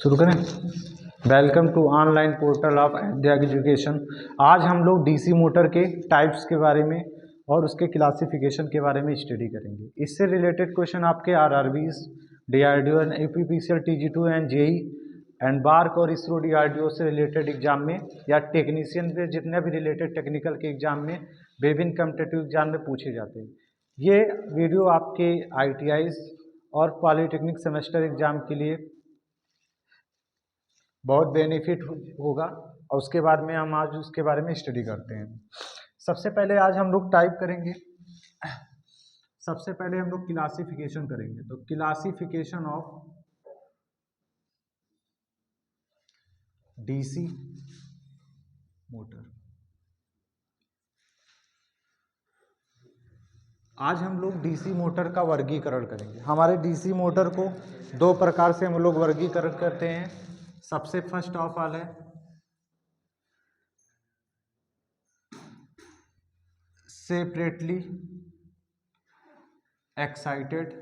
शुरू करें। Welcome to online portal of Ayodhya education. आज हम लोग डीसी मोटर के टाइप्स के बारे में और उसके क्लासिफिकेशन के बारे में स्टडी करेंगे। इससे रिलेटेड क्वेश्चन आपके RRBs, DRDO and UPPCL, TG two and JE and BARC और इसरो डीआरडीओ से रिलेटेड एग्जाम में या टेक्नीशियन से जितने भी रिलेटेड टेक्निकल के एग्जाम में, विभिन्न कॉम्पिटिटिव एग्जाम में पूछे जाते हैं। ये वीडियो आपके आईटीआईज और पॉलिटेक्निक सेमेस्टर एग्जाम के लिए बहुत बेनिफिट होगा और उसके बाद में हम आज उसके बारे में स्टडी करते हैं। सबसे पहले आज हम लोग टाइप करेंगे। सबसे पहले हम लोग क्लासिफिकेशन करेंगे। तो क्लासिफिकेशन ऑफ डीसी मोटर। आज हम लोग डीसी मोटर का वर्गीकरण करेंगे। हमारे डीसी मोटर को दो प्रकार से हम लोग वर्गीकरण करते हैं। सबसे फर्स्ट ऑफ ऑल है सेपरेटली एक्साइटेड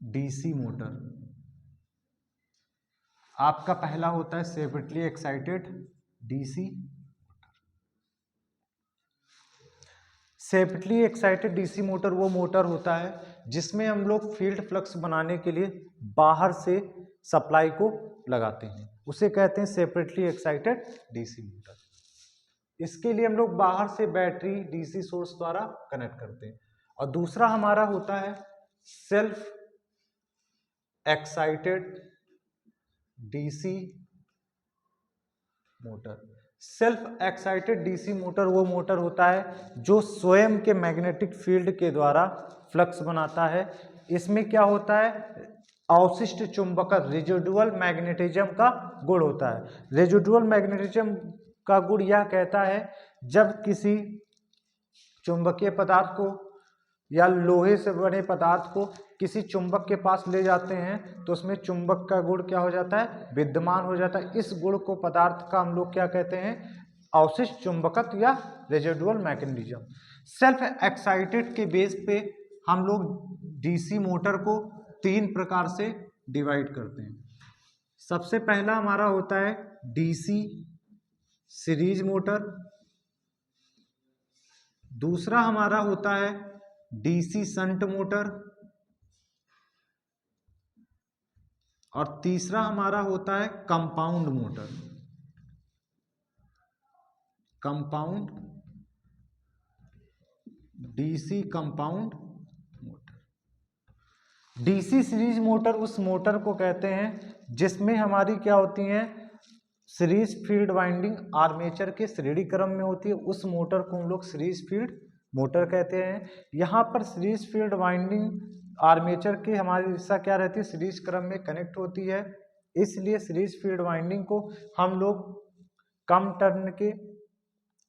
डीसी मोटर। आपका पहला होता है separately excited DC. Separately excited DC motor वो मोटर होता है जिसमें हम लोग फील्ड फ्लक्स बनाने के लिए बाहर से सप्लाई को लगाते हैं, उसे कहते हैं सेपरेटली एक्साइटेड डीसी मोटर। इसके लिए हम लोग बाहर से बैटरी डीसी सोर्स द्वारा कनेक्ट करते हैं। और दूसरा हमारा होता है self excited DC motor. Self excited DC motor वो मोटर होता है जो स्वयं के मैग्नेटिक फील्ड के द्वारा फ्लक्स बनाता है। इसमें क्या होता है, अवशिष्ट चुंबकत्व रेजिडुअल मैग्नेटिज्म का गुण होता है। रेजिडुअल मैग्नेटिज्म का गुण यह कहता है जब किसी चुंबकीय पदार्थ को या लोहे से बने पदार्थ को किसी चुंबक के पास ले जाते हैं तो उसमें चुंबक का गुण क्या हो जाता है, विद्यमान हो जाता है। इस गुण को पदार्थ का हम लोग क्या कहते हैं, अवशिष्ट चुंबकत्व या रेजिडुअल मैग्नेटिज्म। सेल्फ एक्साइटेड के बेस पे हम लोग डीसी मोटर को तीन प्रकार से डिवाइड करते हैं। सबसे पहला हमारा होता है डीसी सीरीज मोटर। दूसरा हमारा होता है डीसी शंट मोटर और तीसरा हमारा होता है compound motor. Compound DC compound motor. DC series motor उस मोटर को कहते हैं जिसमें हमारी क्या होती है, सीरीज फील्ड वाइंडिंग आर्मेचर के श्रेणी क्रम में होती है। उस मोटर को हम लोग सीरीज फील्ड मोटर कहते हैं। यहाँ पर सीरीज फील्ड वाइंडिंग आर्मेचर के हमारी हिस्सा क्या रहती है, सीरीज क्रम में कनेक्ट होती है। इसलिए सीरीज फील्ड वाइंडिंग को हम लोग कम टर्न के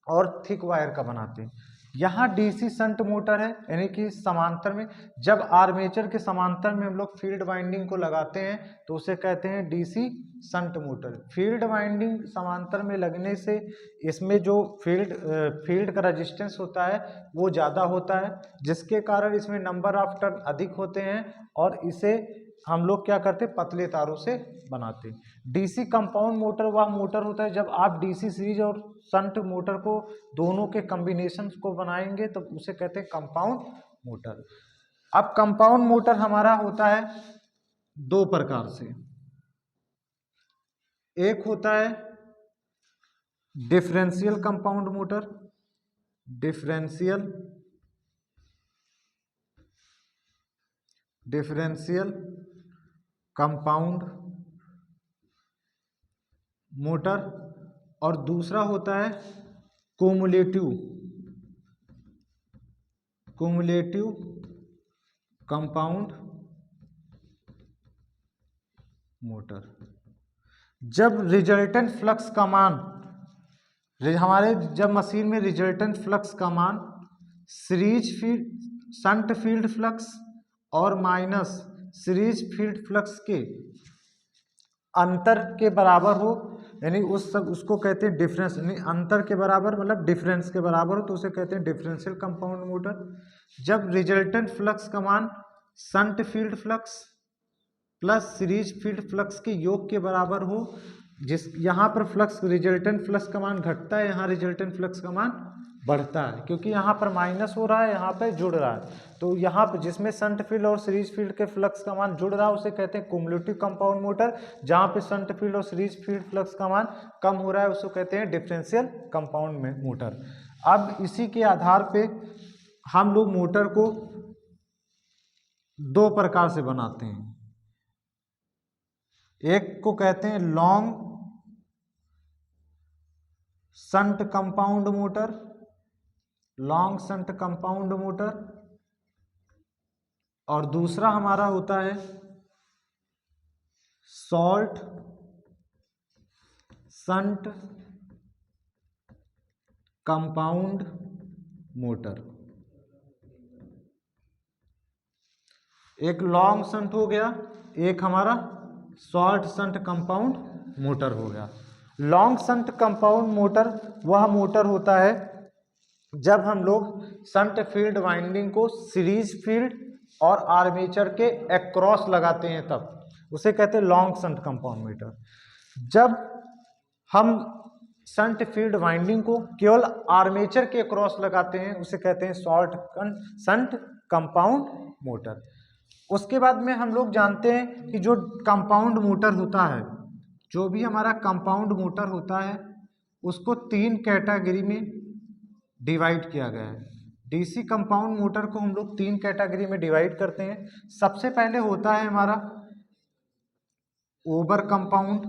और थिक वायर का बनाते हैं। यहाँ डीसी शंट मोटर है, यानी कि समांतर में जब आर्मेचर के समांतर में हम लोग फील्ड वाइंडिंग को लगाते हैं तो उसे कहते हैं DC shunt motor. Field winding समांतर में लगने से इसमें जो फील्ड का रेजिस्टेंस होता है वो ज़्यादा होता है, जिसके कारण इसमें नंबर ऑफ टर्न अधिक होते हैं और इसे हम लोग क्या करते हैं, पतले तारों से बनाते हैं। डीसी कंपाउंड मोटर वह मोटर होता है जब आप डीसी सीरीज और शंट मोटर को दोनों के कॉम्बिनेशन को बनाएंगे तो उसे कहते हैं कंपाउंड मोटर। अब कंपाउंड मोटर हमारा होता है दो प्रकार से। एक होता है differential compound motor, differential compound motor, और दूसरा होता है कुमुलेटिव कंपाउंड मोटर। जब रिजल्टेंट फ्लक्स का मान जब मशीन में रिजल्टेंट फ्लक्स का मान series field shunt field flux और माइनस सीरीज फील्ड फ्लक्स के अंतर के बराबर हो, यानी उसको कहते हैं डिफरेंस, यानी अंतर के बराबर मतलब डिफरेंस के बराबर हो तो उसे कहते हैं डिफरेंशियल कंपाउंड मोटर। जब रिजल्टेंट फ्लक्स का मान shunt field flux plus series field flux के योग के बराबर हो, जिस यहाँ पर फ्लक्स रिजल्टेंट फ्लक्स का मान घटता है, यहाँ रिजल्टेंट फ्लक्स का मान बढ़ता है, क्योंकि यहाँ पर माइनस हो रहा है, यहाँ पर जुड़ रहा है। तो यहाँ पर जिसमें शंट फील्ड और सीरीज फील्ड के फ्लक्स का मान जुड़ रहा है उसे कहते हैं कुमुलेटिव कंपाउंड मोटर। जहाँ पे शंट फील्ड और सीरीज फील्ड फ्लक्स का मान कम हो रहा है उसको कहते हैं डिफरेंशियल कंपाउंड मोटर। अब इसी के आधार पे हम लोग मोटर को दो प्रकार से बनाते हैं। एक को कहते हैं long shunt compound motor, long shunt compound motor, और दूसरा हमारा होता है शॉर्ट शंट कंपाउंड मोटर। एक लॉन्ग शंट हो गया, एक हमारा शॉर्ट शंट कंपाउंड मोटर हो गया। लॉन्ग शंट कंपाउंड मोटर वह मोटर होता है जब हम लोग शंट फील्ड वाइंडिंग को सीरीज फील्ड और आर्मेचर के अक्रॉस लगाते हैं तब उसे कहते हैं लॉन्ग शंट कंपाउंड मोटर। जब हम शंट फील्ड वाइंडिंग को केवल आर्मेचर के अक्रॉस लगाते हैं उसे कहते हैं शॉर्ट शंट कंपाउंड मोटर। उसके बाद में हम लोग जानते हैं कि जो कंपाउंड मोटर होता है, जो भी हमारा कंपाउंड मोटर होता है उसको तीन कैटेगरी में डिवाइड किया गया है। डीसी कंपाउंड मोटर को हम लोग तीन कैटेगरी में डिवाइड करते हैं। सबसे पहले होता है हमारा ओवर कंपाउंड,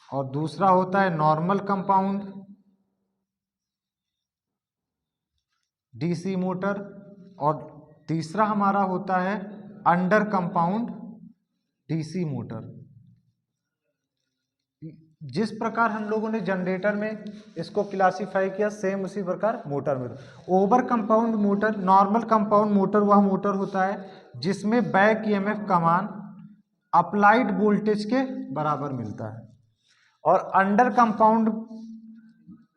और दूसरा होता है नॉर्मल कंपाउंड डीसी मोटर, और तीसरा हमारा होता है अंडर कंपाउंड डीसी मोटर। जिस प्रकार हम लोगों ने जनरेटर में इसको क्लासीफाई किया सेम उसी प्रकार मोटर में। Over compound motor, normal compound motor वह मोटर होता है जिसमें बैक ईएमएफ का मान अप्लाइड वोल्टेज के बराबर मिलता है, और अंडर कंपाउंड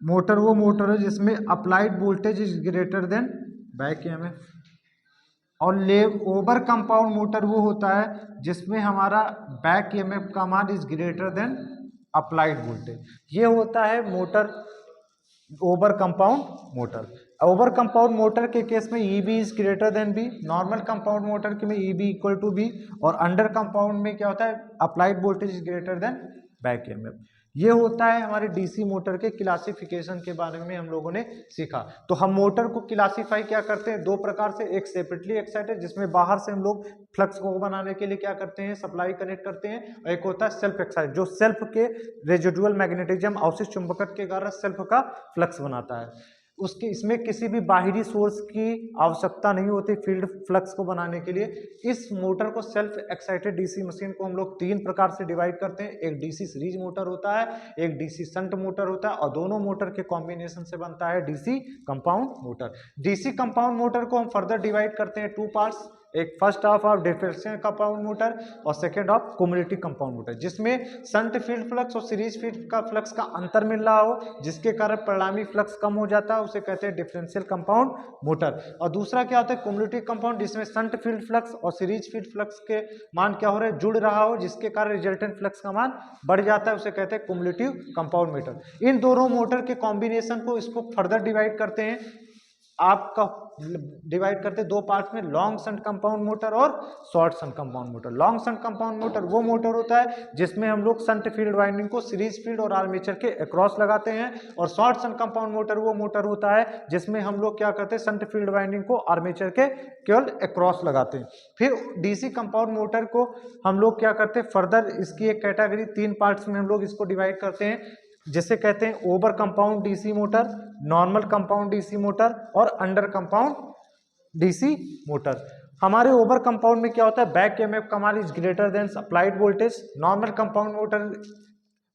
मोटर वो मोटर है जिसमें applied voltage is greater than back EMF, और ओवर कंपाउंड मोटर वो होता है जिसमें हमारा बैक ईएमएफ का मान is greater than applied voltage. ये होता है motor over compound motor. Over compound motor के केस में EB is greater than B, normal compound motor के में EB इक्वल टू B, और अंडर कंपाउंड में क्या होता है applied voltage is greater than back EMF. ये होता है हमारे डीसी मोटर के क्लासिफिकेशन के बारे में हम लोगों ने सीखा। तो हम मोटर को क्लासिफाई क्या करते हैं दो प्रकार से, एक सेपरेटली एक्साइटेड जिसमें बाहर से हम लोग फ्लक्स को बनाने के लिए क्या करते हैं सप्लाई कनेक्ट करते हैं, और एक होता है सेल्फ एक्साइटेड जो सेल्फ के रेजिडुअल मैग्नेटिज्म अवशिष्ट चुंबकत्व के कारण सेल्फ का फ्लक्स बनाता है। उसके इसमें किसी भी बाहरी सोर्स की आवश्यकता नहीं होती फील्ड फ्लक्स को बनाने के लिए। इस मोटर को सेल्फ एक्साइटेड डीसी मशीन को हम लोग तीन प्रकार से डिवाइड करते हैं। एक डीसी सीरीज मोटर होता है, एक डीसी शंट मोटर होता है, और दोनों मोटर के कॉम्बिनेशन से बनता है DC compound motor. DC compound motor को हम फर्दर डिवाइड करते हैं टू पार्ट्स, एक first half of differential compound motor और second of cumulative compound motor, जिसमें शंट फील्ड फ्लक्स और सीरीज फील्ड का फ्लक्स का अंतर मिल रहा हो जिसके कारण परिणामी फ्लक्स कम हो जाता है उसे कहते हैं डिफरेंशियल कंपाउंड मोटर। और दूसरा क्या होता है कुमुलेटिव कंपाउंड जिसमें शंट फील्ड फ्लक्स और सीरीज फील्ड फ्लक्स के मान क्या हो रहे हैं जुड़ रहा हो जिसके कारण रिजल्टेंट फ्लक्स का मान बढ़ जाता है उसे कहते हैं कुमुलेटिव कंपाउंड मोटर। इन दोनों मोटर के कॉम्बिनेशन को इसको फर्दर डिवाइड करते हैं, आपका डिवाइड करते दो पार्ट में, लॉन्ग शंट कंपाउंड मोटर और short shunt compound motor. Long shunt compound motor वो मोटर होता है जिसमें हम लोग शंट फील्ड वाइंडिंग को सीरीज फील्ड और आर्मेचर के अक्रॉस लगाते हैं, और शॉर्ट शंट कंपाउंड मोटर वो मोटर होता है जिसमें हम लोग क्या करते हैं शंट फील्ड वाइंडिंग को आर्मेचर के केवल अक्रॉस लगाते हैं। फिर डीसी कंपाउंड मोटर को हम लोग क्या करते हैं फर्दर इसकी एक कैटेगरी तीन पार्ट्स में हम लोग इसको डिवाइड करते हैं जिसे कहते हैं over compound DC motor, normal compound DC motor और अंडर कंपाउंड डीसी मोटर। हमारे ओवर कंपाउंड में क्या होता है बैक ईएमएफ का मान is greater than applied voltage. Normal compound motor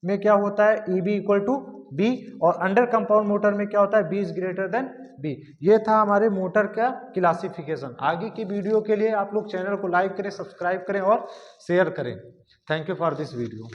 में क्या होता है EB इक्वल टू B, और अंडर कंपाउंड मोटर में क्या होता है B is greater than B। ये था हमारे मोटर का क्लासिफिकेशन। आगे की वीडियो के लिए आप लोग चैनल को लाइक करें, सब्सक्राइब करें और शेयर करें। Thank you for this video.